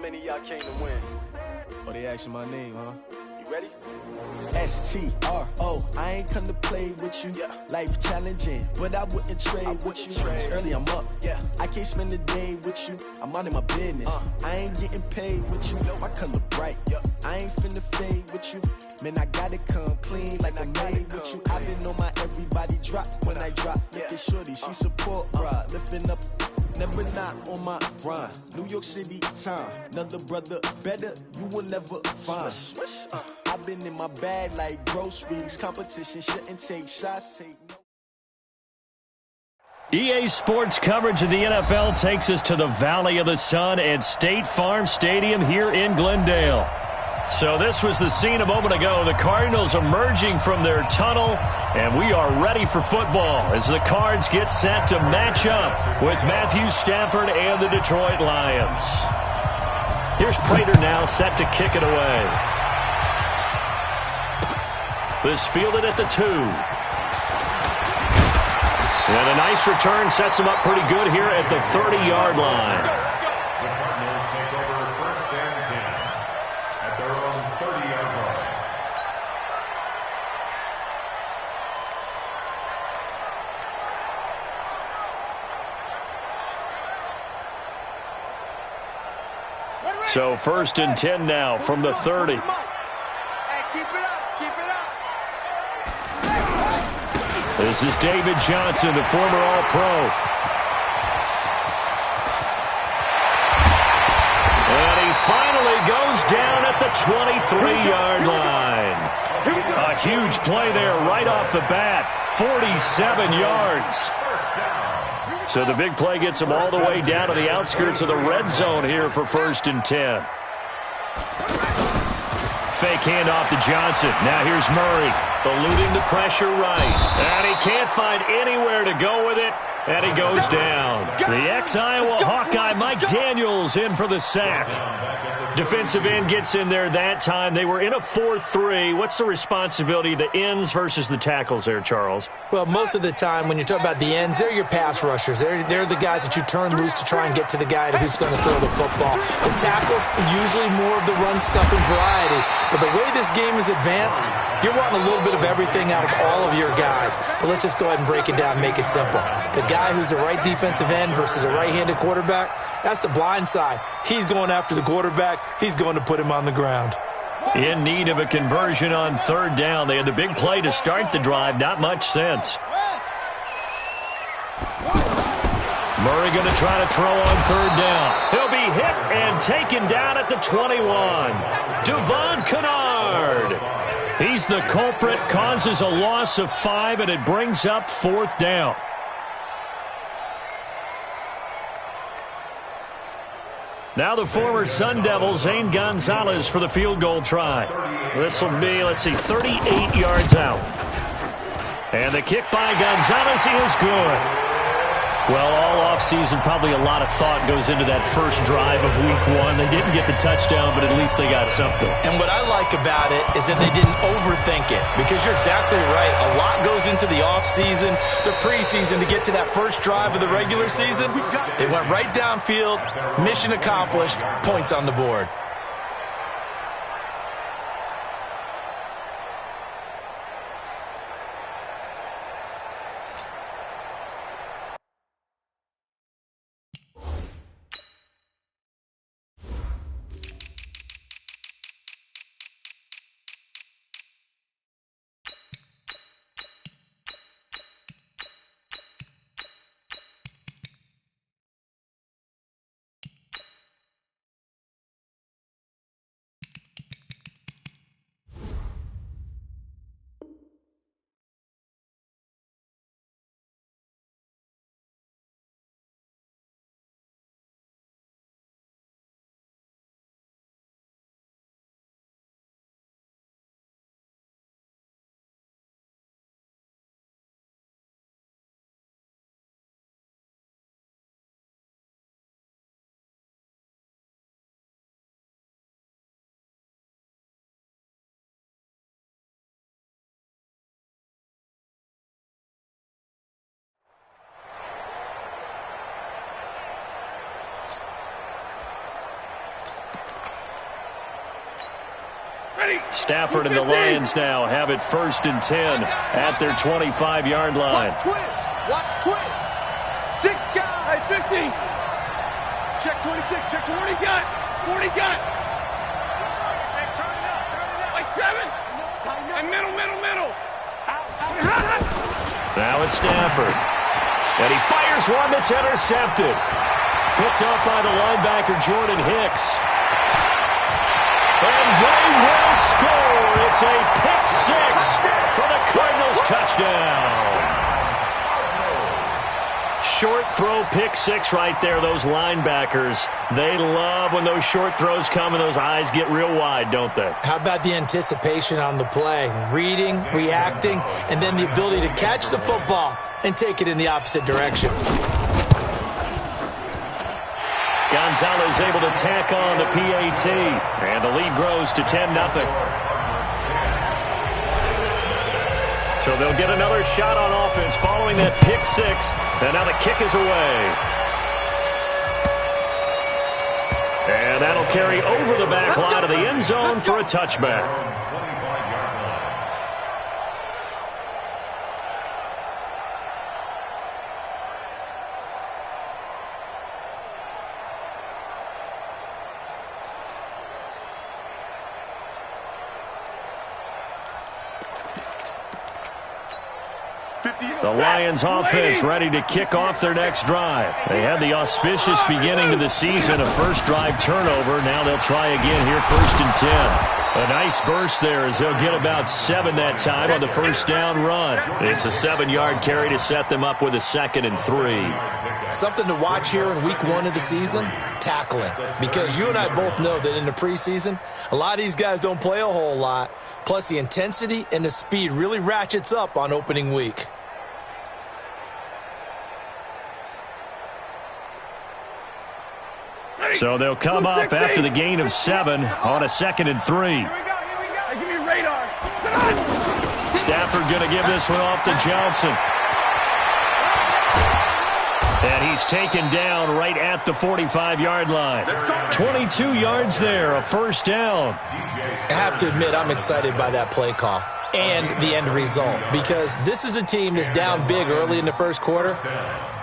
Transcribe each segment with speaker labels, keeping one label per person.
Speaker 1: many of y'all came to win?
Speaker 2: Oh, they asking my name, huh?
Speaker 1: You ready?
Speaker 2: S-T-R-O, I ain't come to play with you.
Speaker 1: Yeah.
Speaker 2: Life challenging, but I wouldn't trade with you. It's early, I'm up.
Speaker 1: Yeah.
Speaker 2: I can't spend the day with you. I'm out in my business. I ain't getting paid with you. My color bright. I ain't finna fade with you. Man, I gotta come clean like I made with you. I've been on my everybody drop when I drop. Look at shorty, she support, bruh. Lifting up, never not on my grind. New York City time, another brother better, you will never find. I've been in my bag like groceries. Competition shouldn't take shots, take no.
Speaker 3: EA Sports coverage of the NFL takes us to the Valley of the Sun at State Farm Stadium here in Glendale. So this was the scene a moment ago. The Cardinals emerging from their tunnel, and we are ready for football as the Cards get set to match up with Matthew Stafford and the Detroit Lions. Here's Prater now set to kick it away. This fielded at the 2. And a nice return sets him up pretty good here at the 30-yard line.
Speaker 4: The Cardinals take over first and 10 at their own 30-yard line.
Speaker 3: So first and 10 now from the 30.
Speaker 1: Hey, keep it up, keep it up.
Speaker 3: This is David Johnson, the former All-Pro. And he finally goes down at the 23-yard line. A huge play there right off the bat, 47 yards. So the big play gets him all the way down to the outskirts of the red zone here for first and 10. Fake handoff to Johnson. Now here's Murray, eluding the pressure right. And he can't find anywhere to go with it, and he goes down. The ex-Iowa Hawkeye Mike Daniels in for the sack. Defensive end gets in there that time. They were in a 4-3. What's the responsibility of the ends versus the tackles there, Charles?
Speaker 5: Well, most of the time when you talk about the ends, they're your pass rushers. They're the guys that you turn loose to try and get to the guy who's going to throw the football. The tackles, usually more of the run-stuffing variety. But the way this game is advanced, you're wanting a little bit of everything out of all of your guys. But let's just go ahead and break it down and make it simple. The guy who's the right defensive end versus a right-handed quarterback, that's the blind side. He's going after the quarterback. He's going to put him on the ground.
Speaker 3: In need of a conversion on third down. They had the big play to start the drive. Not much sense. Murray going to try to throw on third down. He'll be hit and taken down at the 21. Devon Kennard. He's the culprit, causes a loss of 5, and it brings up fourth down. Now the former Sun Devil, Zane Gonzalez, for the field goal try. This will be, let's see, 38 yards out. And the kick by Gonzalez is good. Well, all offseason, probably a lot of thought goes into that first drive of week 1. They didn't get the touchdown, but at least they got something.
Speaker 5: And what I like about it is that they didn't overthink it, because you're exactly right. A lot goes into the offseason, the preseason, to get to that first drive of the regular season. They went right downfield, mission accomplished, points on the board.
Speaker 3: Stafford and the Lions now have it 1st and 10 at their 25-yard line.
Speaker 1: Watch twins. 6 guys. Hey, 50. Check 26. Check 40 got. 40 got. Hey, turn it up. Like 7. And middle.
Speaker 3: Now it's Stafford. And he fires one that's intercepted. Picked up by the linebacker, Jordan Hicks. And they will score. It's a pick 6 for the Cardinals touchdown. Short throw, pick 6 right there. Those linebackers, they love when those short throws come and those eyes get real wide, don't they?
Speaker 5: How about the anticipation on the play? Reading, reacting, and then the ability to catch the football and take it in the opposite direction.
Speaker 3: Gonzalez able to tack on the PAT, and the lead grows to 10-0. So they'll get another shot on offense following that pick 6, and now the kick is away. And that'll carry over the back line of the end zone for a touchback. The Lions offense ready to kick off their next drive. They had the auspicious beginning to the season, a first drive turnover. Now they'll try again here, 1st and 10. A nice burst there as they'll get about 7 that time on the first down run. It's a 7-yard carry to set them up with a 2nd and 3.
Speaker 5: Something to watch here in week 1 of the season, tackling. Because you and I both know that in the preseason, a lot of these guys don't play a whole lot. Plus the intensity and the speed really ratchets up on opening week.
Speaker 3: So they'll come up after the gain of 7 on a 2nd and 3.
Speaker 1: Here we go. Hey, give me a radar.
Speaker 3: Stafford going to give this one off to Johnson. And he's taken down right at the 45-yard line. 22 yards there, a first down.
Speaker 5: I have to admit, I'm excited by that play call and the end result, because this is a team that's down big early in the first quarter,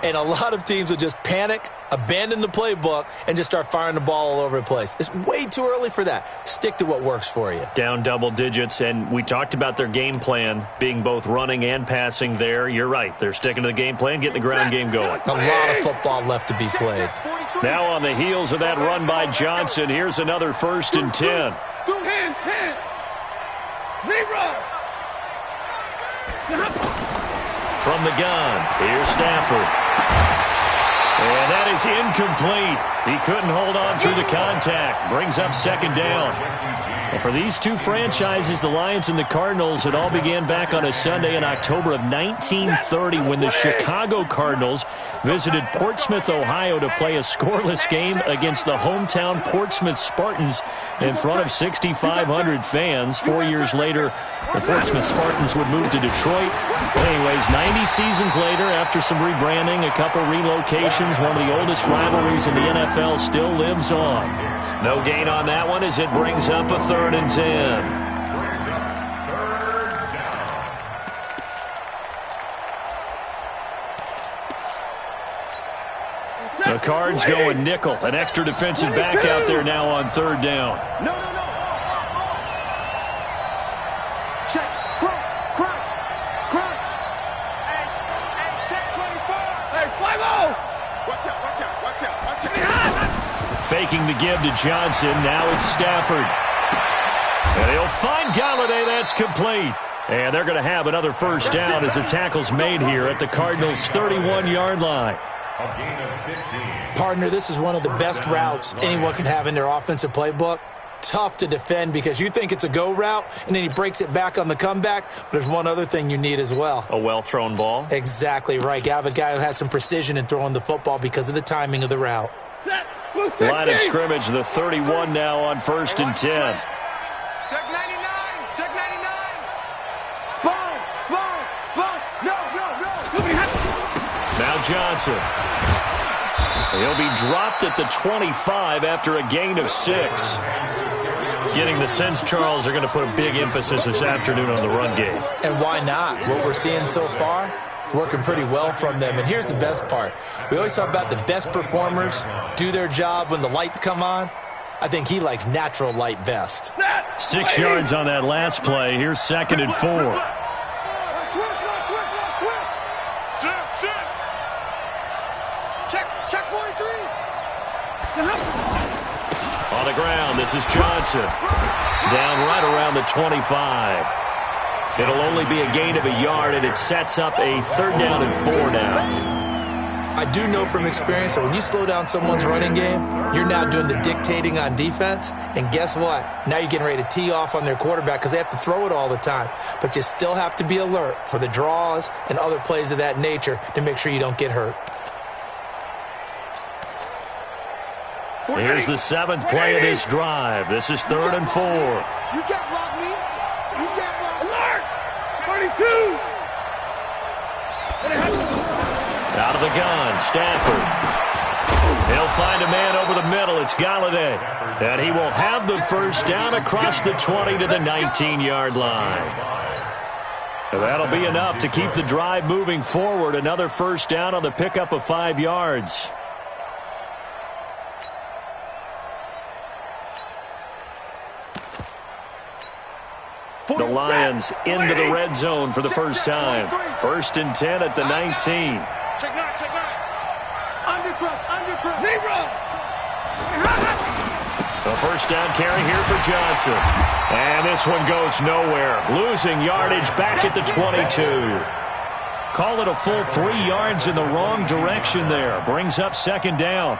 Speaker 5: and a lot of teams will just panic, abandon the playbook, and just start firing the ball all over the place. It's way too early for that. Stick to what works for you.
Speaker 3: Down double digits, and we talked about their game plan being both running and passing there. You're right. They're sticking to the game plan, getting the ground game going.
Speaker 5: A lot of football left to be played.
Speaker 3: Now on the heels of that run by Johnson, here's another 1st and 10.
Speaker 1: Hand. Rerun.
Speaker 3: From the gun, here's Stafford. And that is incomplete. He couldn't hold on through the contact. Brings up 2nd down. Well, for these two franchises, the Lions and the Cardinals, it all began back on a Sunday in October of 1930 when the Chicago Cardinals visited Portsmouth, Ohio to play a scoreless game against the hometown Portsmouth Spartans in front of 6,500 fans. 4 years later, the Portsmouth Spartans would move to Detroit. Anyways, 90 seasons later, after some rebranding, a couple relocations, one of the oldest rivalries in the NFL still lives on. No gain on that one as it brings up a 3rd and 10. The Cards going nickel. An extra defensive back out there now on 3rd down.
Speaker 1: No. Check. Crunch. And check 25. Hey, 5-0. Watch out.
Speaker 3: Faking the give to Johnson. Now it's Stafford. And he'll find Galladay. That's complete. And they're going to have another first down as the tackle's made here at the Cardinals' 31-yard line.
Speaker 5: Partner, this is one of the best routes anyone can have in their offensive playbook. Tough to defend because you think it's a go route, and then he breaks it back on the comeback. But there's one other thing you need as well.
Speaker 3: A well-thrown ball.
Speaker 5: Exactly right. You have a guy who has some precision in throwing the football because of the timing of the route.
Speaker 3: Line of scrimmage, the 31 now on 1st and 10.
Speaker 1: Check 99. Sponge. No.
Speaker 3: Now Johnson. He'll be dropped at the 25 after a gain of 6. Getting the sense, Charles, are going to put a big emphasis this afternoon on the run game.
Speaker 5: And why not? What we're seeing so far, it's working pretty well from them. And here's the best part. We always talk about the best performers do their job when the lights come on. I think he likes natural light best.
Speaker 3: 6 yards on that last play. Here's 2nd and 4.
Speaker 1: Check 43.
Speaker 3: On the ground, this is Johnson. Down right around the 25. It'll only be a gain of a yard, and it sets up a 3rd down and 4 now.
Speaker 5: I do know from experience that when you slow down someone's running game, you're now doing the dictating on defense. And guess what? Now you're getting ready to tee off on their quarterback because they have to throw it all the time. But you still have to be alert for the draws and other plays of that nature to make sure you don't get hurt.
Speaker 3: Here's the 7th play of this drive. This is 3rd and 4.
Speaker 1: You can't block me. You can't block me. Alert! 42.
Speaker 3: Out of the gun, Stafford. He'll find a man over the middle. It's Galladay. And he will have the 1st down across the 20 to the 19-yard line. And that'll be enough to keep the drive moving forward. Another 1st down on the pickup of 5 yards. The Lions into the red zone for the first time. 1st and 10 at the 19.
Speaker 1: Check 9, check 9. Undercross. Knee run.
Speaker 3: A 1st down carry here for Johnson. And this one goes nowhere. Losing yardage back at the 22. Call it a full 3 yards in the wrong direction there. Brings up 2nd down.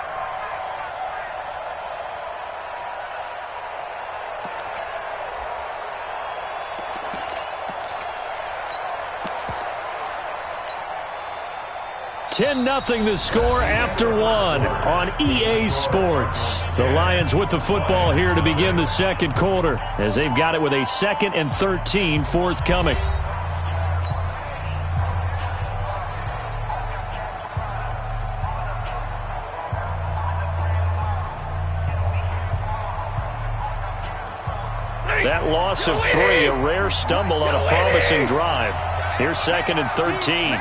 Speaker 3: $10-0 the score after 1 on EA Sports. The Lions with the football here to begin the 2nd quarter as they've got it with a 2nd and 13 forthcoming. That loss of 3, a rare stumble on a promising drive. Here's 2nd and 13.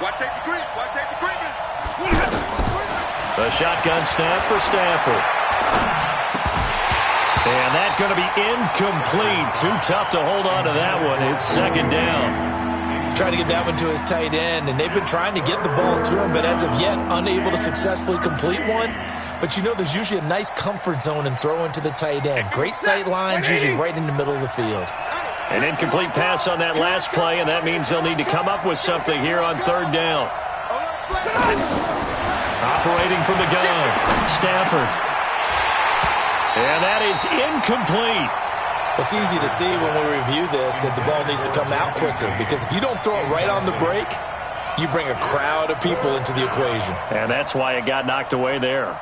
Speaker 1: Watch safety creep. Watch safety creeping.
Speaker 3: The shotgun snap for Stafford. And that's going to be incomplete. Too tough to hold on to that one. It's 2nd down.
Speaker 5: Trying to get that one to his tight end, and they've been trying to get the ball to him, but as of yet, unable to successfully complete one. But you know there's usually a nice comfort zone in throwing to the tight end. Great sight lines, usually right in the middle of the field.
Speaker 3: An incomplete pass on that last play, and that means they'll need to come up with something here on 3rd down. Operating from the gun, Stafford. And that is incomplete.
Speaker 5: It's easy to see when we review this that the ball needs to come out quicker, because if you don't throw it right on the break, you bring a crowd of people into the equation.
Speaker 3: And that's why it got knocked away there.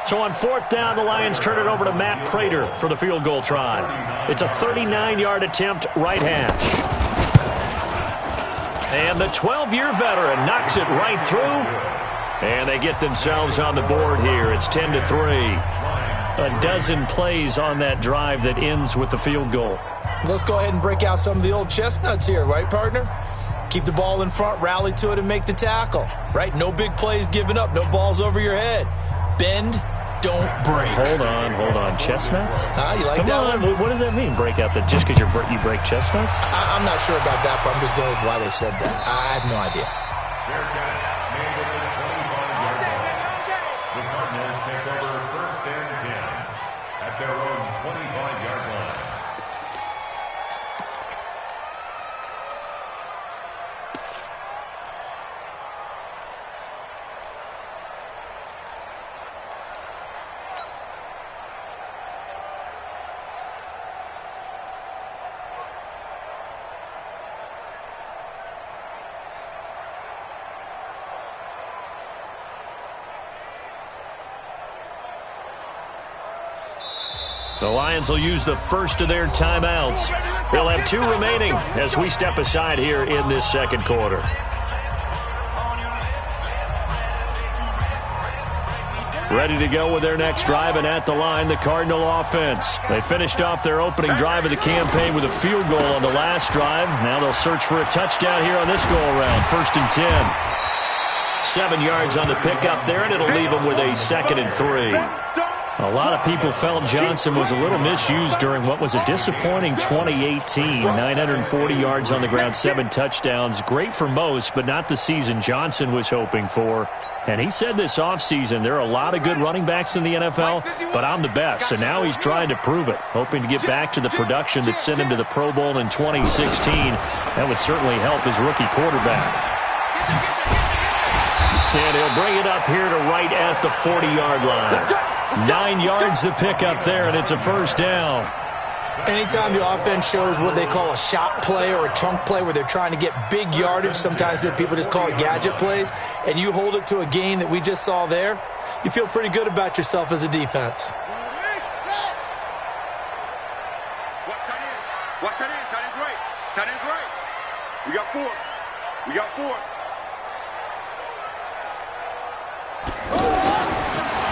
Speaker 3: So on 4th down, the Lions turn it over to Matt Prater for the field goal try. It's a 39-yard attempt, right hash. And the 12-year veteran knocks it right through. And they get themselves on the board here. It's 10-3. A dozen plays on that drive that ends with the field goal.
Speaker 5: Let's go ahead and break out some of the old chestnuts here, right, partner? Keep the ball in front, rally to it, and make the tackle, right? No big plays given up, no balls over your head. Bend, don't break.
Speaker 3: Hold on. Chestnuts?
Speaker 5: You like
Speaker 3: Come
Speaker 5: that
Speaker 3: on.
Speaker 5: one?
Speaker 3: What does that mean, break out that just because you break chestnuts?
Speaker 5: I'm not sure about that, but I'm just going with why they said that. I have no idea.
Speaker 4: Fair catch made at the 25-yard line. The Cardinals take over 1st and 10 at their own 25-yard line.
Speaker 3: The Lions will use the first of their timeouts. They'll have 2 remaining as we step aside here in this second quarter. Ready to go with their next drive, and at the line, the Cardinal offense. They finished off their opening drive of the campaign with a field goal on the last drive. Now they'll search for a touchdown here on this go-around. 1st and 10. 7 yards on the pickup there, and it'll leave them with a 2nd and 3. A lot of people felt Johnson was a little misused during what was a disappointing 2018. 940 yards on the ground, 7 touchdowns. Great for most, but not the season Johnson was hoping for. And he said this offseason, there are a lot of good running backs in the NFL, but I'm the best. So now he's trying to prove it, hoping to get back to the production that sent him to the Pro Bowl in 2016. That would certainly help his rookie quarterback. And he'll bring it up here to right at the 40-yard line. 9 yards to pick up there, and it's a 1st down.
Speaker 5: Anytime the offense shows what they call a shot play or a chunk play where they're trying to get big yardage, sometimes people just call it gadget plays, and you hold it to a gain that we just saw there, you feel pretty good about yourself as a defense.
Speaker 1: Watch tight end. Tight end's right. Tight end's right. We got 4. We got 4.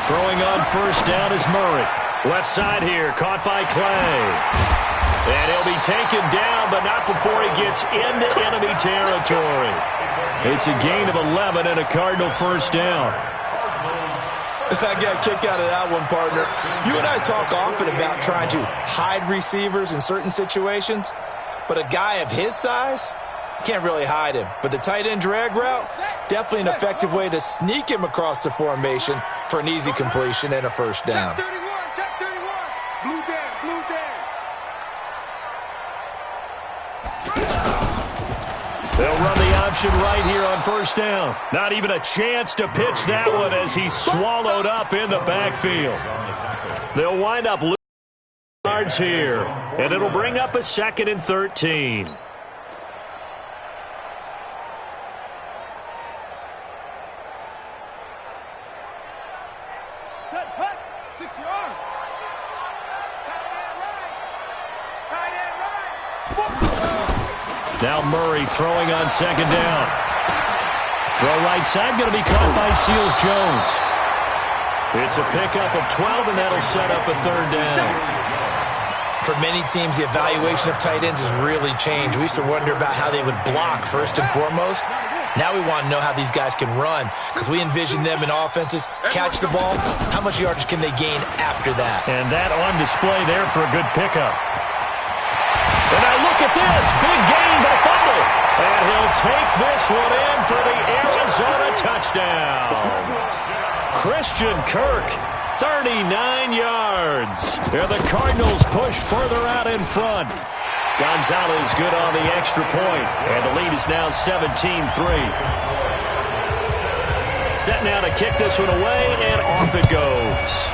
Speaker 3: Throwing on 1st down is Murray. Left side here, caught by Clay. And he'll be taken down, but not before he gets into enemy territory. It's a gain of 11 and a Cardinal 1st down.
Speaker 5: I got a kick out of that one, partner. You and I talk often about trying to hide receivers in certain situations, but a guy of his size can't really hide him. But the tight end drag route, definitely an effective way to sneak him across the formation for an easy completion and a 1st down.
Speaker 1: Check 31. Blue down.
Speaker 3: They'll run the option right here on 1st down. Not even a chance to pitch that one as he's swallowed up in the backfield. They'll wind up losing yards here, and it'll bring up a 2nd and 13. Now Murray throwing on 2nd down. Throw right side, going to be caught by Seals-Jones. It's a pickup of 12, and that'll set up a 3rd down.
Speaker 5: For many teams, the evaluation of tight ends has really changed. We used to wonder about how they would block first and foremost. Now we want to know how these guys can run, because we envision them in offenses, catch the ball, how much yardage can they gain after that?
Speaker 3: And that on display there for a good pickup. And now look at this, big gain by Fumble. And he'll take this one in for the Arizona touchdown. Christian Kirk, 39 yards. And the Cardinals push further out in front. Gonzalez good on the extra point, and the lead is now 17-3. Set now to kick this one away, and off it goes.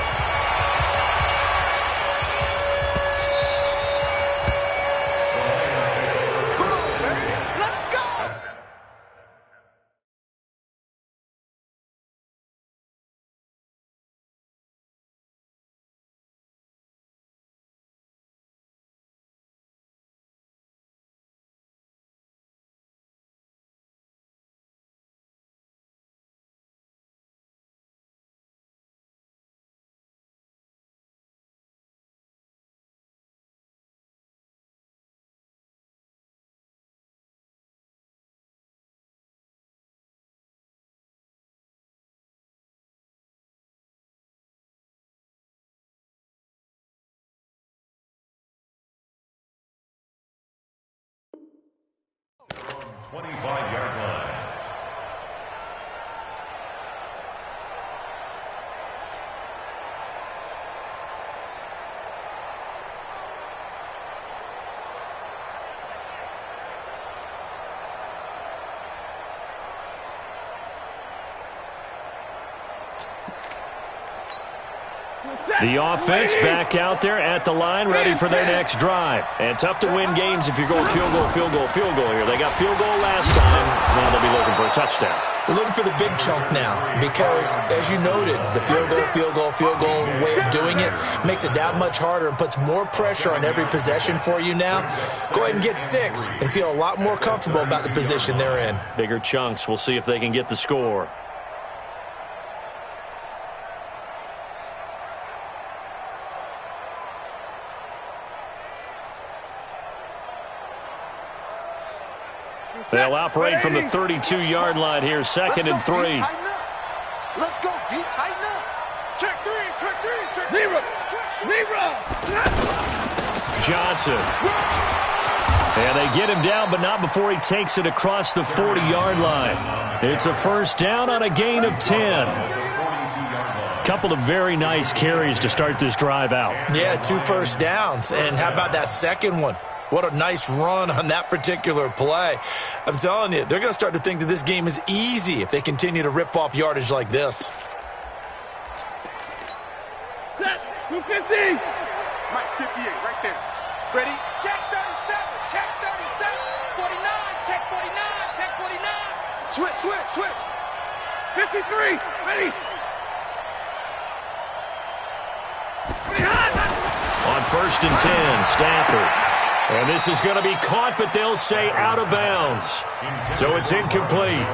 Speaker 4: From 25-yard line.
Speaker 3: The offense back out there at the line, ready for their next drive. And tough to win games if you're going field goal, field goal, field goal here. They got field goal last time. Now they'll be looking for a touchdown.
Speaker 5: They're looking for the big chunk now because, as you noted, the field goal way of doing it makes it that much harder and puts more pressure on every possession for you now. Go ahead and get 6 and feel a lot more comfortable about the position they're in.
Speaker 3: Bigger chunks. We'll see if they can get the score. They'll operate from the 32-yard line here, 2nd and 3.
Speaker 1: Let's go, D. Tighten up. Check 3, check 3, check 3. Zero.
Speaker 3: Johnson. And they get him down, but not before he takes it across the 40-yard line. It's a first down on a gain of 10. Couple of very nice carries to start this drive out.
Speaker 5: Yeah, 2 first downs. And how about that second one? What a nice run on that particular play. I'm telling you, they're going to start to think that this game is easy if they continue to rip off yardage like this.
Speaker 1: Set. 250. Mike, 58, right there. Ready? Check 37, check 37. 49, check 49, check 49. Switch. 53, ready.
Speaker 3: On 1st and 10, Stafford. And this is going to be caught, but they'll say out of bounds. So it's incomplete.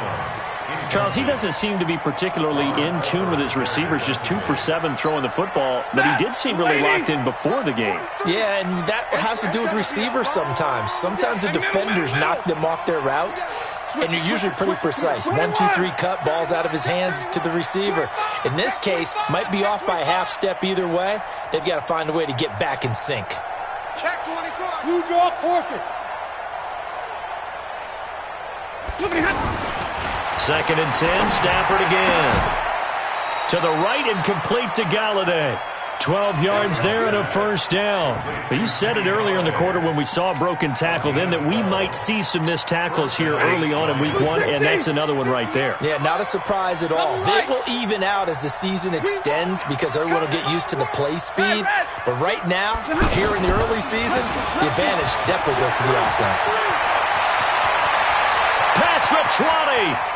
Speaker 3: Charles, he doesn't seem to be particularly in tune with his receivers, just 2 for 7 throwing the football, but he did seem really locked in before the game.
Speaker 5: Yeah, and that has to do with receivers sometimes. Sometimes the defenders knock them off their routes, and you're usually pretty precise. 1, 2, 3 cut, balls out of his hands to the receiver. In this case, might be off by a half step either way. They've got to find a way to get back in sync.
Speaker 1: Check 24. You draw forfeit.
Speaker 3: 2nd and 10, Stafford again. To the right and complete to Galladay. 12 yards there and a first down. But you said it earlier in the quarter when we saw a broken tackle then that we might see some missed tackles here early on in week 1, and that's another one right there.
Speaker 5: Yeah, not a surprise at all. They will even out as the season extends because everyone will get used to the play speed. But right now, here in the early season, the advantage definitely goes to the offense.
Speaker 3: Pass for 20.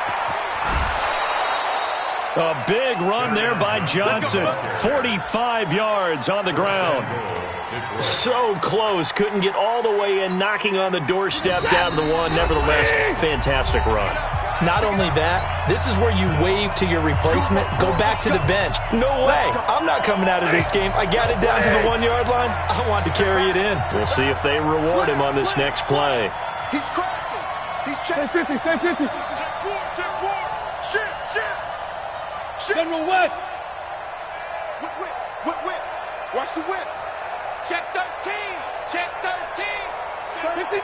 Speaker 3: A big run there by Johnson. 45 yards on the ground. So close. Couldn't get all the way in, knocking on the doorstep down to the 1. Nevertheless, fantastic run.
Speaker 5: Not only that, this is where you wave to your replacement. Go back to the bench. No way. I'm not coming out of this game. I got it down to the 1-yard line. I want to carry it in.
Speaker 3: We'll see if they reward him on this next play.
Speaker 1: He's crashing. He's check 50, stay 50. Check 4, check 4. Shit. General West. Whip. Watch the whip. Check 13. Check 13. 59.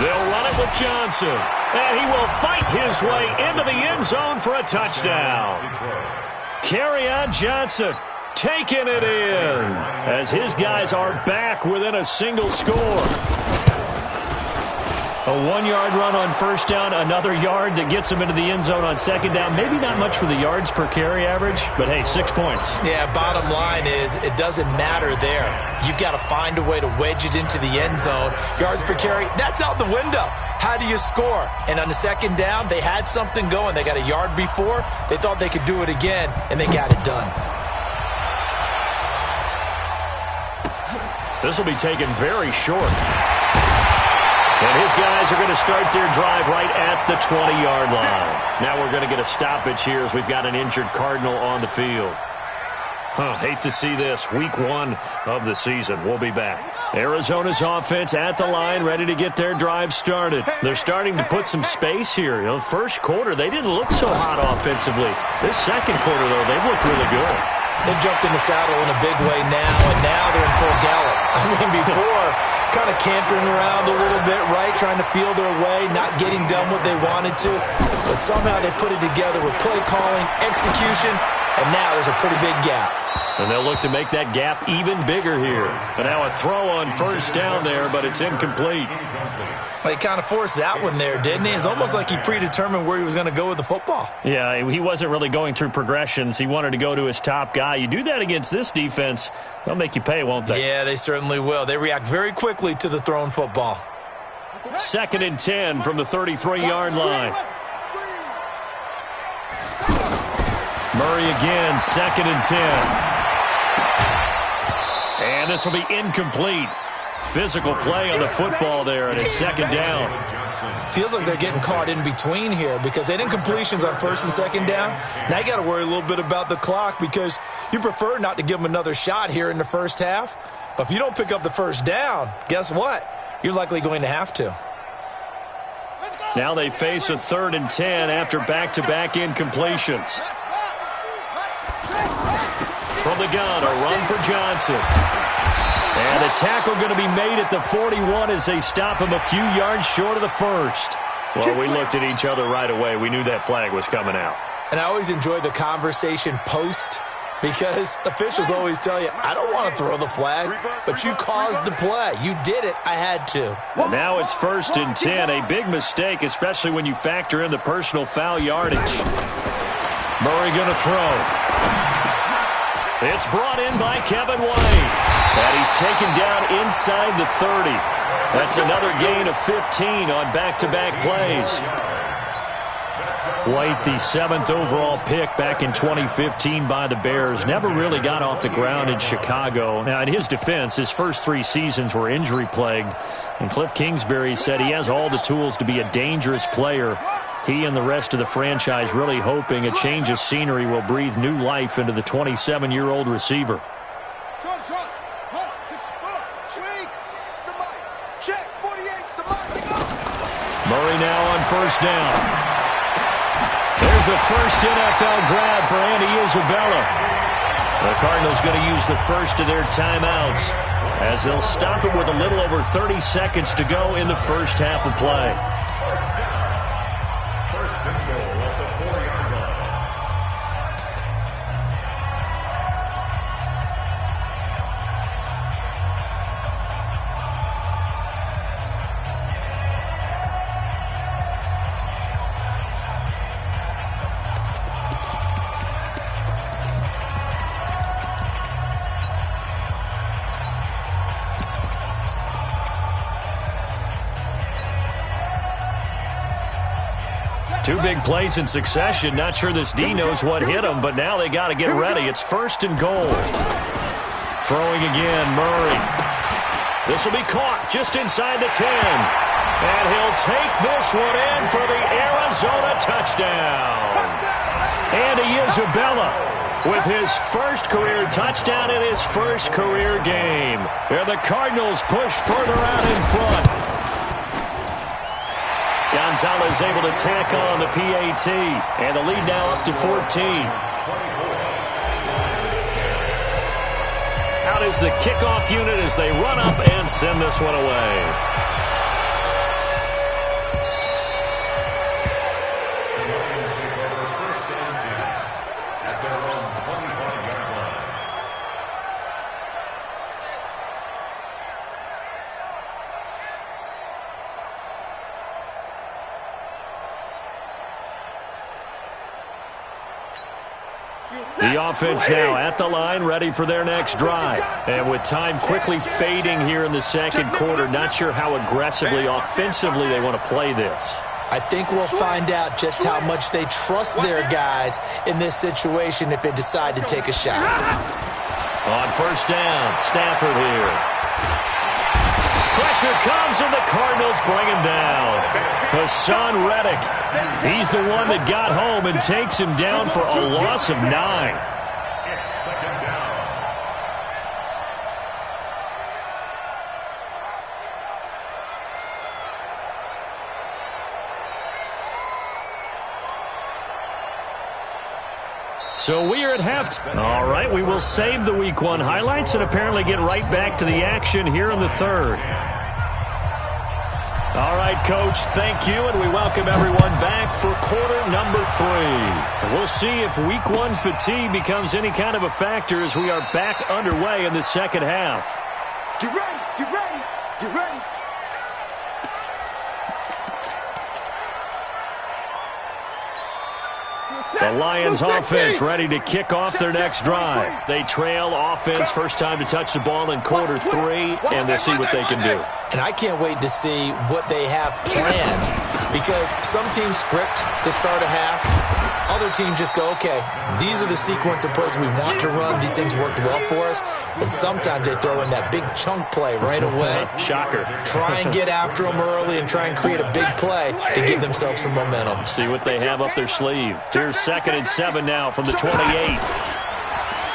Speaker 3: They'll run it with Johnson. And he will fight his way into the end zone for a touchdown. Kerryon Johnson taking it in as his guys are back within a single score. A 1-yard run on first down, another yard that gets him into the end zone on second down. Maybe not much for the yards per carry average, but hey, 6 points.
Speaker 5: Yeah, bottom line is it doesn't matter there. You've got to find a way to wedge it into the end zone. Yards per carry, that's out the window. How do you score? And on the second down, they had something going. They got a yard before. They thought they could do it again, and they got it done.
Speaker 3: This will be taken very short. And his guys are going to start their drive right at the 20-yard line. Now we're going to get a stoppage here as we've got an injured Cardinal on the field. Hate to see this. Week 1 of the season. We'll be back. Arizona's offense at the line, ready to get their drive started. They're starting to put some space here. You know, first quarter, they didn't look so hot offensively. This second quarter, though, they've looked really good.
Speaker 5: They've jumped in the saddle in a big way now, and now they're in full gallop. I mean, before, kind of cantering around a little bit, right, trying to feel their way, not getting done what they wanted to. But somehow they put it together with play calling, execution, and now there's a pretty big gap.
Speaker 3: And they'll look to make that gap even bigger here. But now a throw on first down there, but it's incomplete.
Speaker 5: Well, he kind of forced that one there, didn't he? It's almost like he predetermined where he was going to go with the football.
Speaker 3: Yeah, he wasn't really going through progressions. He wanted to go to his top guy. You do that against this defense, they'll make you pay, won't they?
Speaker 5: Yeah, they certainly will. They react very quickly to the thrown football.
Speaker 3: 2nd and 10 from the 33-yard line. Murray again, 2nd and 10. And this will be incomplete. Physical play on the football there, and it's 2nd down.
Speaker 5: Feels like they're getting caught in between here because they didn't completions on 1st and 2nd down. Now you got to worry a little bit about the clock because you prefer not to give them another shot here in the first half. But if you don't pick up the first down, guess what? You're likely going to have to.
Speaker 3: Now they face a 3rd and 10 after back-to-back incompletions. From the gun, a run for Johnson. And a tackle going to be made at the 41 as they stop him a few yards short of the first. Well, we looked at each other right away. We knew that flag was coming out.
Speaker 5: And I always enjoy the conversation post because officials always tell you, I don't want to throw the flag, but you caused the play. You did it. I had to.
Speaker 3: Now it's 1st and 10. A big mistake, especially when you factor in the personal foul yardage. Murray going to throw. It's brought in by Kevin White. And he's taken down inside the 30. That's another gain of 15 on back-to-back plays. White, the 7th overall pick back in 2015 by the Bears, never really got off the ground in Chicago. Now, in his defense, his first 3 seasons were injury-plagued. And Cliff Kingsbury said he has all the tools to be a dangerous player. He and the rest of the franchise really hoping a change of scenery will breathe new life into the 27-year-old receiver. Murray now on 1st down. There's the first NFL grab for Andy Isabella. The Cardinals going to use the first of their timeouts as they'll stop it with a little over 30 seconds to go in the first half of play.
Speaker 4: First and goal at the 4-yard line.
Speaker 3: Two big plays in succession. Not sure this D knows what hit him, but now they got to get ready. It's 1st and goal. Throwing again, Murray. This will be caught just inside the 10. And he'll take this one in for the Arizona touchdown. Andy Isabella with his first career touchdown in his first career game. And the Cardinals push further out in front. Gonzalez able to tack on the PAT, and the lead now up to 14. Out is the kickoff unit as they run up and send this one away. The offense now at the line, ready for their next drive. And with time quickly fading here in the second quarter, not sure how aggressively, offensively they want to play this.
Speaker 5: I think we'll find out just how much they trust their guys in this situation if they decide to take a shot.
Speaker 3: On 1st down, Stafford here. Pressure comes and the Cardinals bring him down. Hassan Reddick, he's the one that got home and takes him down for a loss of 9.
Speaker 4: It's 2nd down.
Speaker 3: So we are at halftime. All right, we will save the Week 1 highlights and apparently get right back to the action here in the third. All right, Coach, thank you, and we welcome everyone back for quarter number 3. We'll see if week 1 fatigue becomes any kind of a factor as we are back underway in the second half.
Speaker 1: Get ready, get ready, get ready.
Speaker 3: The Lions offense ready to kick off their next drive. They trail offense first time to touch the ball in quarter 3, and we'll see what they can do.
Speaker 5: And I can't wait to see what they have planned, because some teams script to start a half. Other teams just go, okay, these are the sequence of plays we want to run. These things worked well for us. And sometimes they throw in that big chunk play right away.
Speaker 3: Shocker.
Speaker 5: Try and get after them early and try and create a big play to give themselves some momentum.
Speaker 3: See what they have up their sleeve. Here's 2nd and 7 now from the 28.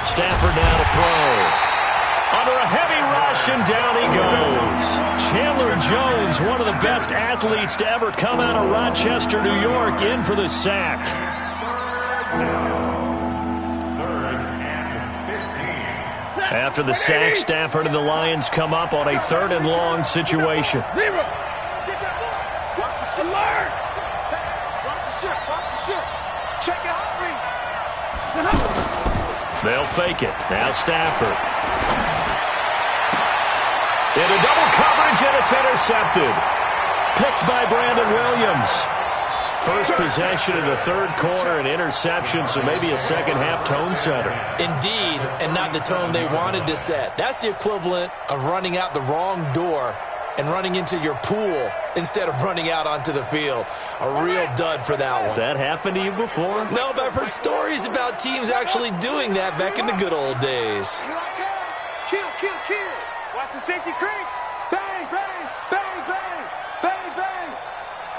Speaker 3: Stafford now to throw. Under a heavy rush, and down he goes. Chandler Jones, one of the best athletes to ever come out of Rochester, New York, in for the sack.
Speaker 4: 3rd and 15.
Speaker 3: After the sack, Stafford and the Lions come up on a 3rd and long situation.
Speaker 1: Watch the shit. Learn. Watch the shit. Watch the shit. Check it out,
Speaker 3: They'll fake it. Now Stafford. Into double coverage, and it's intercepted. Picked by Brandon Williams. First possession in the 3rd quarter, an interception, so maybe a second-half tone setter.
Speaker 5: Indeed, and not the tone they wanted to set. That's the equivalent of running out the wrong door and running into your pool instead of running out onto the field. A real dud for that one.
Speaker 3: Has that happened to you before?
Speaker 5: No, but I've heard stories about teams actually doing that back in the good old days.
Speaker 1: Kill, kill, kill. Watch the safety creep. Bang, bang, bang, bang, bang, bang.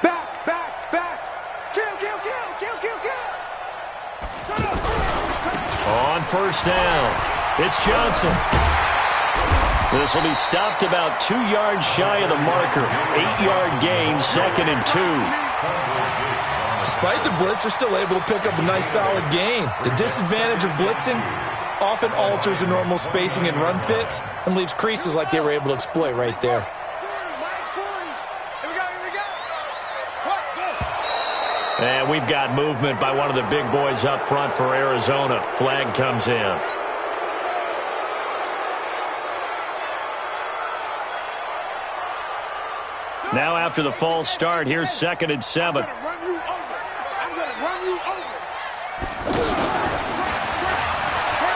Speaker 1: Back, back, back. Kill, kill, kill, kill, kill, kill.
Speaker 3: On first down, it's Johnson. This will be stopped about 2 yards shy of the marker. 8-yard gain, 2nd and 2.
Speaker 5: Despite the blitz, they're still able to pick up a nice solid gain. The disadvantage of blitzing often alters the normal spacing and run fits and leaves creases like they were able to exploit right there.
Speaker 3: And we've got movement by one of the big boys up front for Arizona. Flag comes in. Now after the false start, here's 2nd and 7.
Speaker 1: I'm gonna run you over.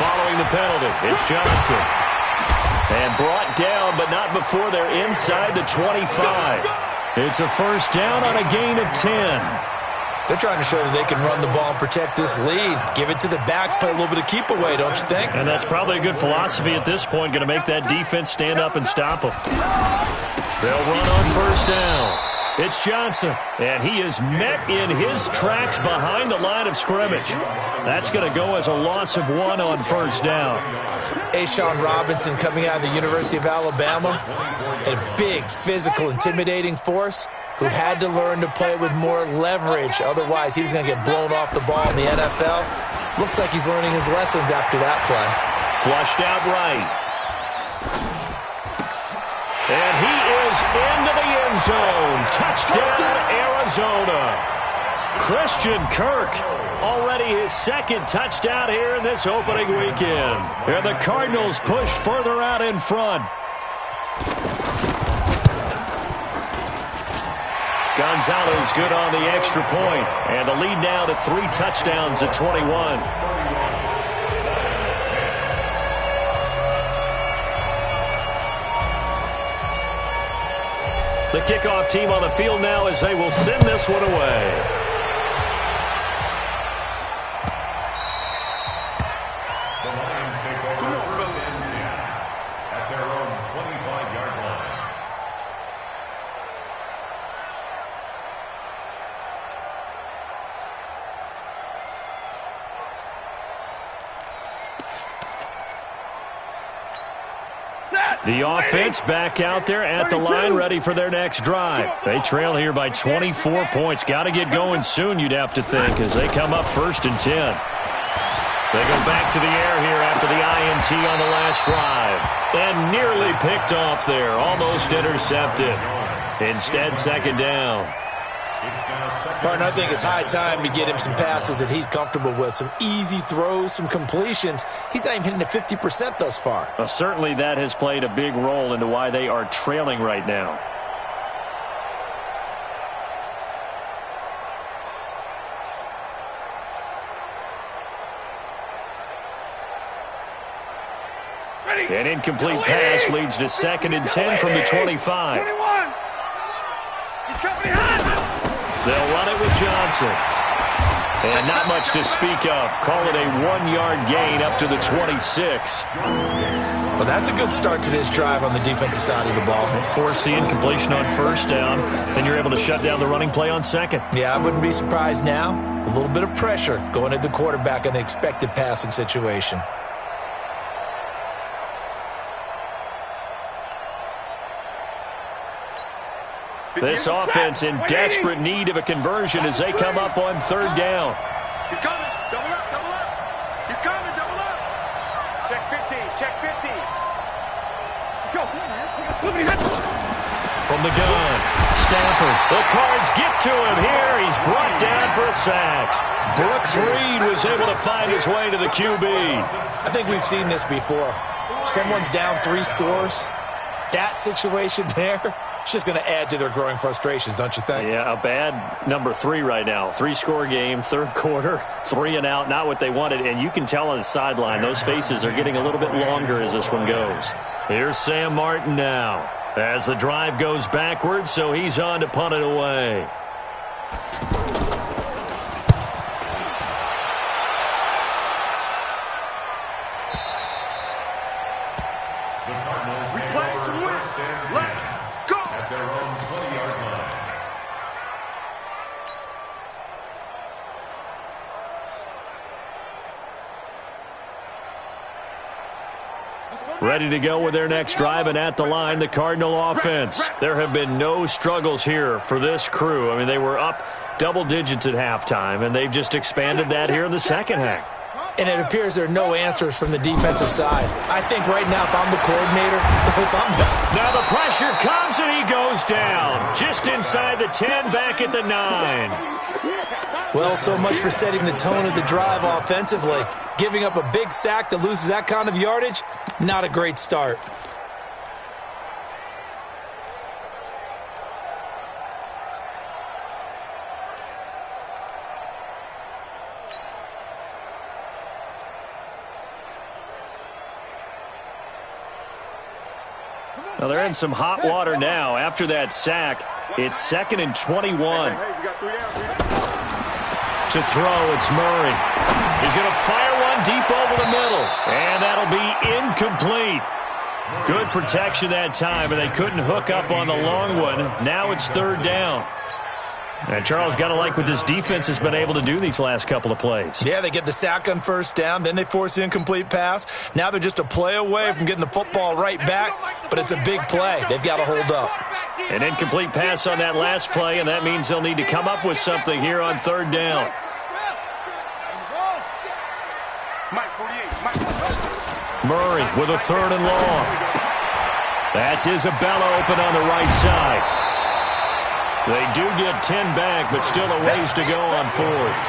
Speaker 3: Following the penalty, it's Johnson. And brought down, but not before they're inside the 25. It's a first down on a gain of 10.
Speaker 5: They're trying to show that they can run the ball and protect this lead. Give it to the backs, play a little bit of keep away, don't you think?
Speaker 3: And that's probably a good philosophy at this point, going to make that defense stand up and stop them. They'll run on first down. It's Johnson, and he is met in his tracks behind the line of scrimmage. That's going to go as a loss of 1 on first down.
Speaker 5: Ashawn Robinson coming out of the University of Alabama, a big, physical, intimidating force who had to learn to play with more leverage. Otherwise, he was going to get blown off the ball in the NFL. Looks like he's learning his lessons after that play.
Speaker 3: Flushed out right. And he is into the end zone. Touchdown, Arizona. Christian Kirk, already his 2nd touchdown here in this opening weekend. And the Cardinals push further out in front. Gonzalez good on the extra point. And the lead now to 3 touchdowns at 21. The kickoff team on the field now as they will send this one away.
Speaker 4: The Lions take over 1st and 10 at their own 25-yard line.
Speaker 3: The offense back out there at the line, ready for their next drive. They trail here by 24 points. Got to get going soon, you'd have to think, as they come up 1st and 10. They go back to the air here after the INT on the last drive. And nearly picked off there, almost intercepted. Instead, second down.
Speaker 5: Martin, I think it's high time to get him some passes that he's comfortable with. Some easy throws, some completions. He's not even hitting the 50% thus far.
Speaker 3: Well, certainly that has played a big role into why they are trailing right now. An incomplete pass leads to 2nd and 10 from the 25. They'll run it with Johnson. And not much to speak of. Call it a 1-yard gain up to the 26.
Speaker 5: Well, that's a good start to this drive on the defensive side of the ball.
Speaker 3: Force the incompletion on first down. Then you're able to shut down the running play on second.
Speaker 5: Yeah, I wouldn't be surprised now. A little bit of pressure going at the quarterback in an expected passing situation.
Speaker 3: This offense in desperate need of a conversion as they come up on 3rd down.
Speaker 1: He's coming. Double up, double up. He's coming, double up. Check 50, check 50. Go.
Speaker 3: From the gun, Stafford. The Cards get to him here. He's brought down for a sack. Brooks Reed was able to find his way to the QB.
Speaker 5: I think we've seen this before. Someone's down 3 scores. That situation there, it's just going to add to their growing frustrations, don't you think?
Speaker 3: Yeah, a bad number 3 right now. 3-score game, 3rd quarter, 3 and out, not what they wanted. And you can tell on the sideline, those faces are getting a little bit longer as this one goes. Here's Sam Martin now as the drive goes backwards, so he's on to punt it away. Ready to go with their next drive, and at the line, the Cardinal offense. There have been no struggles here for this crew. I mean, they were up double digits at halftime, and they've just expanded that here in the second half.
Speaker 5: And it appears there are no answers from the defensive side. I think right now, if I'm the coordinator,
Speaker 3: Now the pressure comes, and he goes down. Just inside the 10, back at the 9.
Speaker 5: Well, so much for setting the tone of the drive offensively. Giving up a big sack that loses that kind of yardage, not a great start.
Speaker 3: Well, they're in some hot water now. After that sack, it's 2nd and 21. To throw, it's Murray. He's going to fire one deep over the middle. And that'll be incomplete. Good protection that time, and they couldn't hook up on the long one. Now it's 3rd down. And Charles, got to like what this defense has been able to do these last couple of plays.
Speaker 5: Yeah, they get the sack on first down, then they force the incomplete pass. Now they're just a play away from getting the football right back, but it's a big play. They've got to hold up.
Speaker 3: An incomplete pass on that last play, and that means they'll need to come up with something here on 3rd down. Murray with a 3rd and long. That's Isabella open on the right side. They do get 10 back, but still a ways to go on 4th.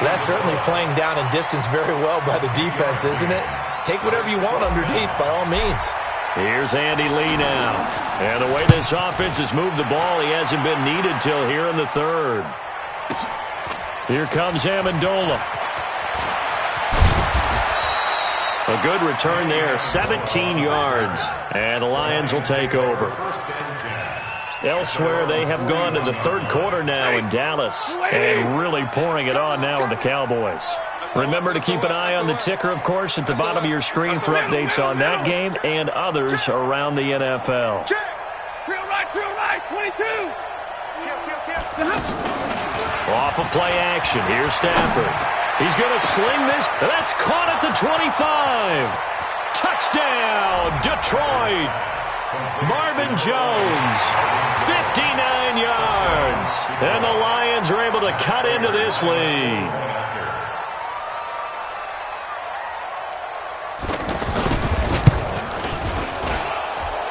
Speaker 5: That's certainly playing down in distance very well by the defense, isn't it? Take whatever you want underneath, by all means.
Speaker 3: Here's Andy Lee now. And the way this offense has moved the ball, he hasn't been needed till here in the 3rd. Here comes Amendola. A good return there, 17 yards. And the Lions will take over. Elsewhere, they have gone to the 3rd quarter now in Dallas and really pouring it on now with the Cowboys. Remember to keep an eye on the ticker, of course, at the bottom of your screen for updates on that game and others around the NFL.
Speaker 1: Real right, 22.
Speaker 3: Off of play action, here's Stafford. He's going to sling this. That's caught at the 25. Touchdown, Detroit. Marvin Jones, 59 yards. And the Lions are able to cut into this lead.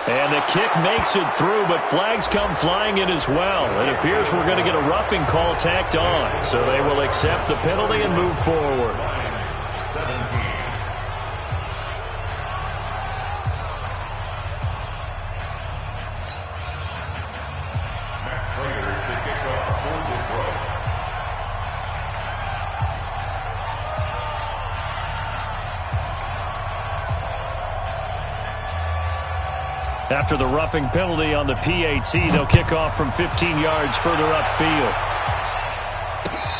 Speaker 3: And the kick makes it through, but flags come flying in as well. It appears we're going to get a roughing call tacked on. So they will accept the penalty and move forward. After the roughing penalty on the PAT, they'll kick off from 15 yards further upfield.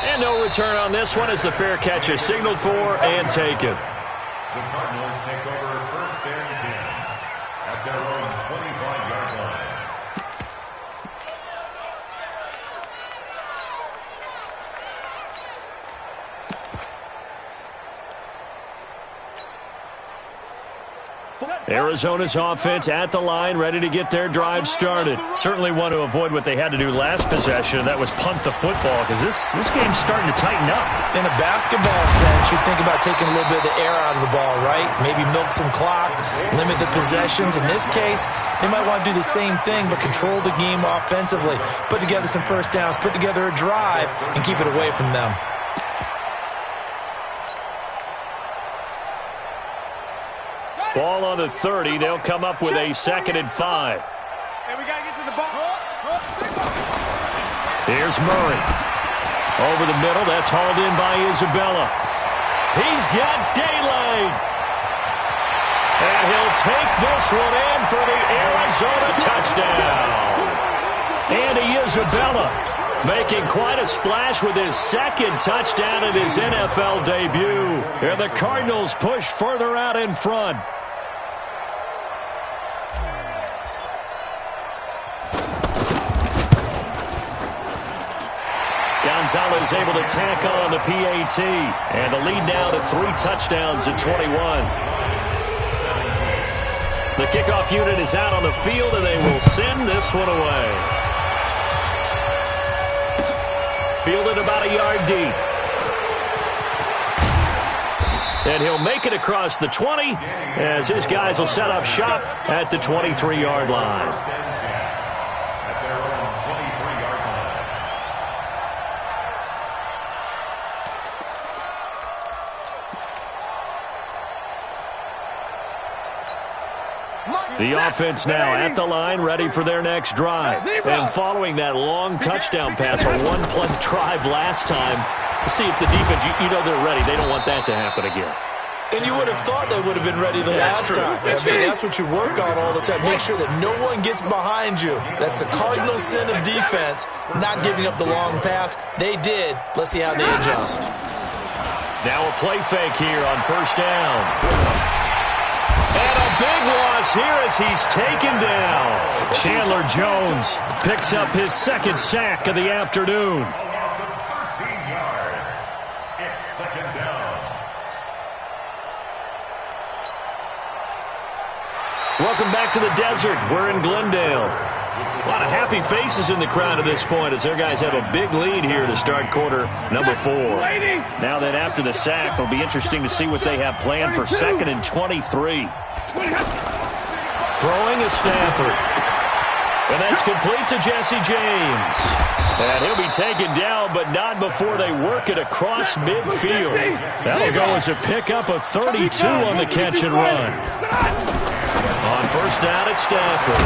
Speaker 3: And no return on this one as the fair catch is signaled for and taken.
Speaker 4: The Cardinals take over first and 10 at their own 25-yard line.
Speaker 3: Arizona's offense at the line, ready to get their drive started. Certainly want to avoid what they had to do last possession. That was punt the football, because this game's starting to tighten up.
Speaker 5: In a basketball sense, you think about taking a little bit of the air out of the ball, right? Maybe milk some clock, limit the possessions. In this case, they might want to do the same thing, but control the game offensively. Put together some first downs, put together a drive, and keep it away from them.
Speaker 3: Ball on the 30. They'll come up with a 2nd and 5.
Speaker 1: Hey, we got to get to the ball.
Speaker 3: Here's Murray. Over the middle. That's hauled in by Isabella. He's got daylight. And he'll take this one in for the Arizona touchdown. Andy Isabella making quite a splash with his 2nd touchdown in his NFL debut. And the Cardinals push further out in front. Gonzalez able to tack on the PAT. And the lead now to 3 touchdowns at 21. The kickoff unit is out on the field, and they will send this one away. Fielded about a yard deep. And he'll make it across the 20 as his guys will set up shop at the 23-yard line. The offense now at the line, ready for their next drive. And following that long touchdown pass, a one-play drive last time, to see if the defense, you know they're ready. They don't want that to happen again.
Speaker 5: And you would have thought they would have been ready the last time. That's what you work on all the time. Make sure that no one gets behind you. That's the cardinal sin of defense, not giving up the long pass. They did. Let's see how they adjust.
Speaker 3: Now a play fake here on first down. And a big loss here as he's taken down. Chandler Jones picks up his 2nd sack of the afternoon.
Speaker 4: Loss of 13 yards. It's 2nd down.
Speaker 3: Welcome back to the desert. We're in Glendale. A lot of happy faces in the crowd at this point as their guys have a big lead here to start quarter number 4. Now that after the sack, it'll be interesting to see what they have planned for 2nd and 23. Throwing is Stafford. And that's complete to Jesse James. And he'll be taken down, but not before they work it across midfield. That'll go as a pickup of 32 on the catch and run. On first down, it's Stafford.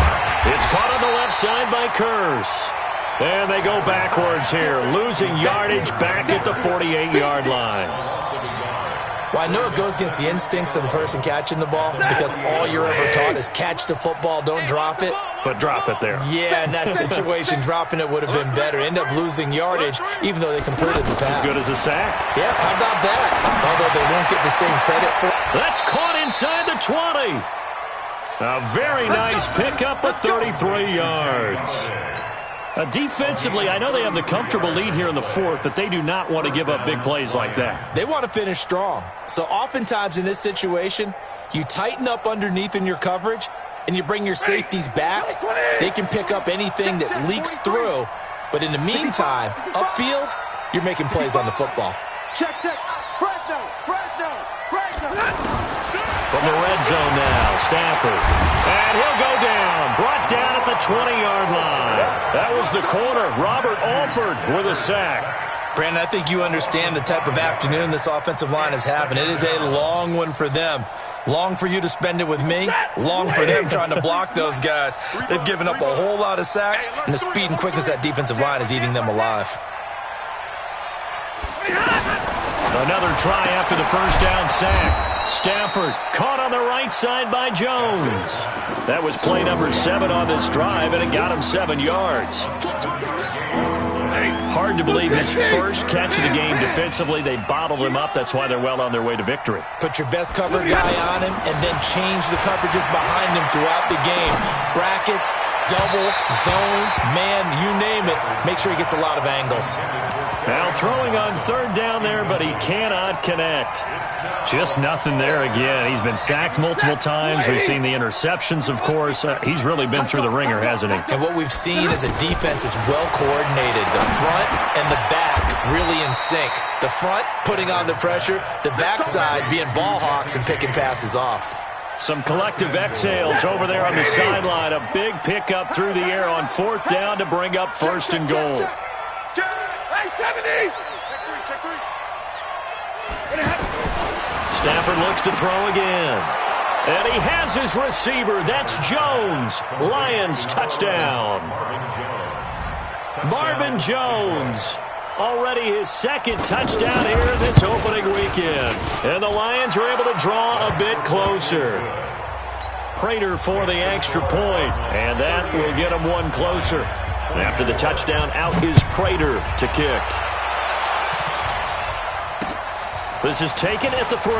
Speaker 3: It's caught on the left side by Kurz. And they go backwards here, losing yardage back at the 48-yard line.
Speaker 5: Well, I know it goes against the instincts of the person catching the ball because all you're ever taught is catch the football, don't drop it.
Speaker 3: But drop it there.
Speaker 5: Yeah, in that situation, dropping it would have been better. End up losing yardage, even though they completed the pass.
Speaker 3: As good as a sack.
Speaker 5: Yeah, how about that? Although they won't get the same credit for it.
Speaker 3: That's caught inside the 20. A very nice pickup of 33 yards. Defensively, I know they have the comfortable lead here in the 4th, but they do not want to give up big plays like that.
Speaker 5: They want to finish strong. So oftentimes in this situation, you tighten up underneath in your coverage, and you bring your safeties back. They can pick up anything that leaks through. But in the meantime, upfield, you're making plays on the football.
Speaker 1: Check. Fresno.
Speaker 3: From the red zone now, Stafford. And he'll go down. 20-yard line. That was the corner, Robert Alford, with a sack.
Speaker 5: Brandon, I think you understand the type of afternoon this offensive line is having. It is a long one for them. Long for you to spend it with me. Long for them trying to block those guys. They've given up a whole lot of sacks, and the speed and quickness of that defensive line is eating them alive.
Speaker 3: Another try after the first down sack. Stafford caught on the right side by Jones. That was play number 7 on this drive, and it got him 7 yards. Hard to believe his first catch of the game defensively. They bottled him up. That's why they're well on their way to victory.
Speaker 5: Put your best covered guy on him and then change the coverages behind him throughout the game. Brackets, double, zone, man, you name it. Make sure he gets a lot of angles.
Speaker 3: Now throwing on third down there, but he cannot connect. Just nothing there again. He's been sacked multiple times. We've seen the interceptions, of course. He's really been through the ringer, hasn't he?
Speaker 5: And what we've seen is a defense is well coordinated. The front and the back really in sync. The front putting on the pressure, the backside being ball hawks and picking passes off.
Speaker 3: Some collective exhales over there on the sideline. A big pickup through the air on fourth down to bring up first and goal. Stafford looks to throw again. And he has his receiver. That's Jones. Lions touchdown. Marvin Jones. Already his second touchdown here in this opening weekend. And the Lions are able to draw a bit closer. Prater for the extra point. And that will get him one closer. After the touchdown, out is Prater to kick. This is taken at the 3.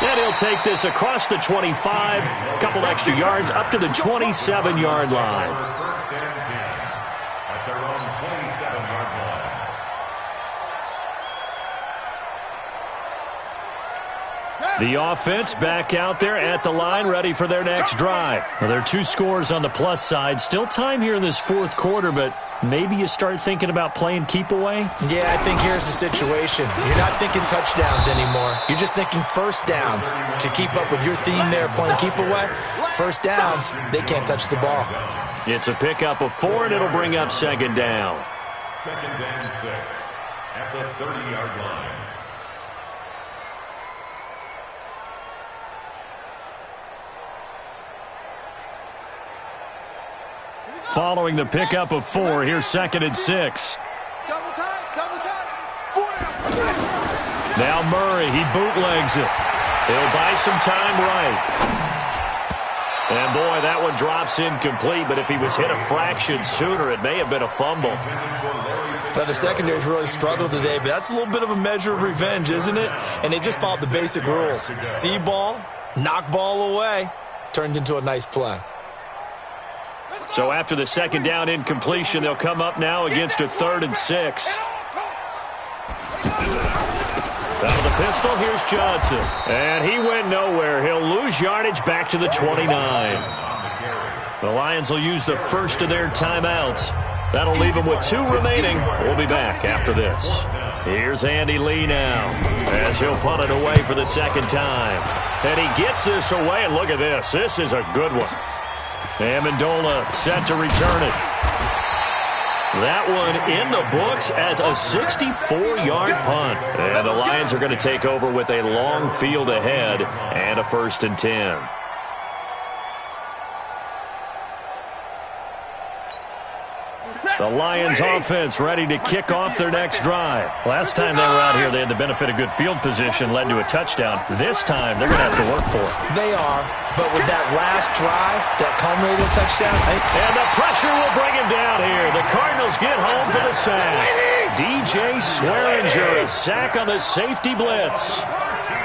Speaker 3: And he'll take this across the 25. A couple extra yards up to the 27-yard line.
Speaker 4: First and 10 at their own 27-yard line.
Speaker 3: The offense back out there at the line, ready for their next drive. Well, there are 2 scores on the plus side. Still time here in this fourth quarter, but maybe you start thinking about playing keep away?
Speaker 5: Yeah, I think here's the situation. You're not thinking touchdowns anymore. You're just thinking first downs. To keep up with your theme there, playing keep away, first downs, they can't touch the ball.
Speaker 3: It's a pickup of 4, and it'll bring up second down.
Speaker 4: Second and 6 at the 30-yard line.
Speaker 3: Following the pickup of 4, here's second and 6. Now Murray, he bootlegs it. He'll buy some time right. And boy, that one drops incomplete, but if he was hit a fraction sooner, it may have been a fumble.
Speaker 5: Well, the secondary's really struggled today, but that's a little bit of a measure of revenge, isn't it? And they just followed the basic rules. See ball, knock ball away, turned into a nice play.
Speaker 3: So after the second down incompletion, they'll come up now against a 3rd and 6. Out of the pistol, here's Johnson. And he went nowhere. He'll lose yardage back to the 29. The Lions will use the first of their timeouts. That'll leave them with 2 remaining. We'll be back after this. Here's Andy Lee now as he'll punt it away for the second time. And he gets this away, and look at this. This is a good one. Amendola set to return it. That one in the books as a 64-yard punt. And the Lions are going to take over with a long field ahead and a 1st and 10. The Lions offense ready to kick off their next drive. Last time they were out here, they had the benefit of good field position, led to a touchdown. This time, they're going to have to work for it.
Speaker 5: They are, but with that last drive, that culminated touchdown.
Speaker 3: And the pressure will bring him down here. The Cardinals get home for the sack. DJ Swearinger, a sack on the safety blitz.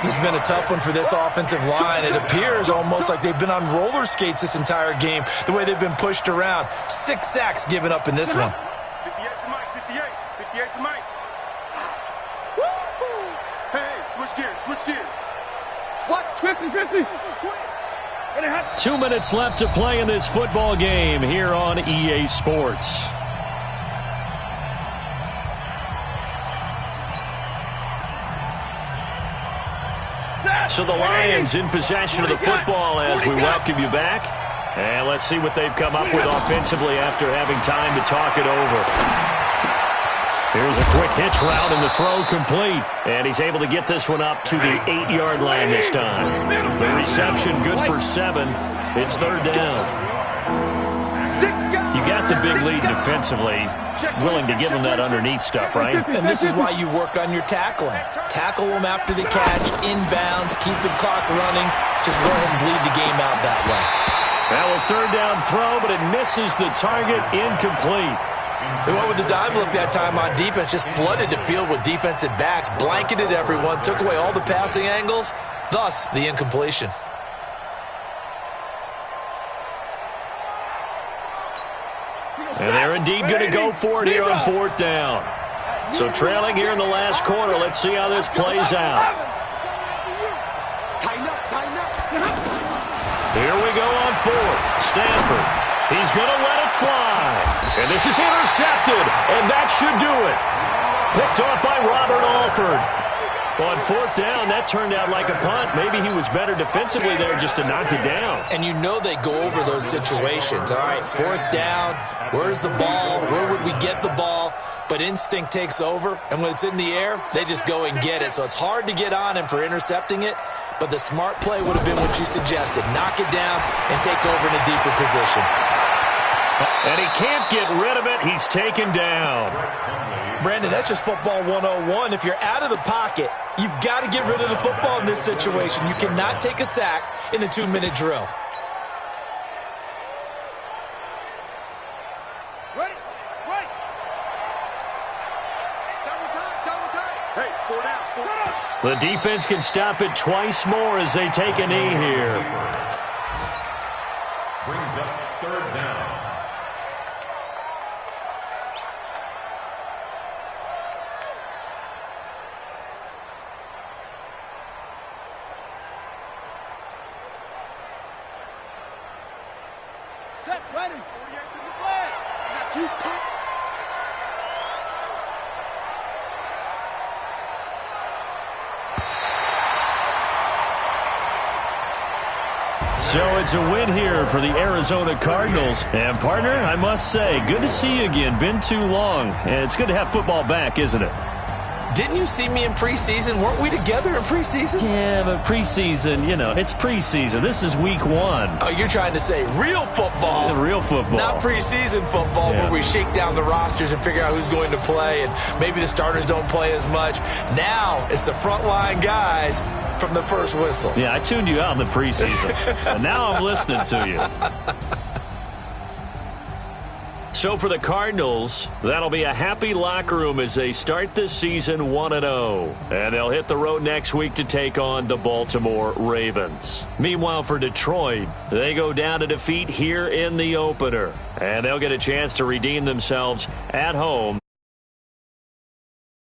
Speaker 5: This has been a tough one for this offensive line. It appears almost like they've been on roller skates this entire game, the way they've been pushed around. 6 sacks given up in this one.
Speaker 1: 58 to Mike, 58 to Mike. Woo-hoo! Hey, switch gears. What? 50-50.
Speaker 3: 2 minutes left to play in this football game here on EA Sports. So the Lions in possession of the football as we welcome you back. And let's see what they've come up with offensively after having time to talk it over. Here's a quick hitch route, and the throw complete. And he's able to get this one up to the 8-yard line this time. The reception good for 7. It's third down. You got the big lead defensively, willing to give them that underneath stuff, right?
Speaker 5: And this is why you work on your tackling. Tackle them after the catch, inbounds, keep the clock running. Just go ahead and bleed the game out that way.
Speaker 3: Now a third down throw, but it misses the target, incomplete.
Speaker 5: They went with the dime look that time on defense, just flooded the field with defensive backs, blanketed everyone, took away all the passing angles, thus the incompletion.
Speaker 3: And they're indeed going to go for it here on fourth down. So trailing here in the last quarter, let's see how this plays out. Here we go on fourth. Stanford. He's going to let it fly. And this is intercepted. And that should do it. Picked off by Robert Alford. On fourth down, that turned out like a punt. Maybe he was better defensively there just to knock it down.
Speaker 5: And you know they go over those situations. All right, fourth down, where's the ball? Where would we get the ball? But instinct takes over, and when it's in the air, they just go and get it. So it's hard to get on him for intercepting it, but the smart play would have been what you suggested. Knock it down and take over in a deeper position.
Speaker 3: And he can't get rid of it. He's taken down.
Speaker 5: Brandon, that's just football 101. If you're out of the pocket, you've got to get rid of the football in this situation. You cannot take a sack in a 2-minute drill.
Speaker 1: Ready? Right. Double time. Hey, 4 down.
Speaker 3: The defense can stop it twice more as they take a knee here.
Speaker 4: Brings up third down.
Speaker 1: Set, ready. 48 in the flag. Got you.
Speaker 3: So it's a win here for the Arizona Cardinals. And, partner, I must say, good to see you again. Been too long. And it's good to have football back, isn't it?
Speaker 5: Didn't you see me in preseason? Weren't we together in preseason?
Speaker 3: Yeah, but preseason, you know, it's preseason. This is week 1.
Speaker 5: Oh, you're trying to say real football.
Speaker 3: Yeah, real football.
Speaker 5: Not preseason football where we shake down the rosters and figure out who's going to play, and maybe the starters don't play as much. Now it's the frontline guys from the first whistle.
Speaker 3: Yeah, I tuned you out in the preseason. And now I'm listening to you. So for the Cardinals, that'll be a happy locker room as they start this season 1-0. And they'll hit the road next week to take on the Baltimore Ravens. Meanwhile, for Detroit, they go down to defeat here in the opener. And they'll get a chance to redeem themselves at home.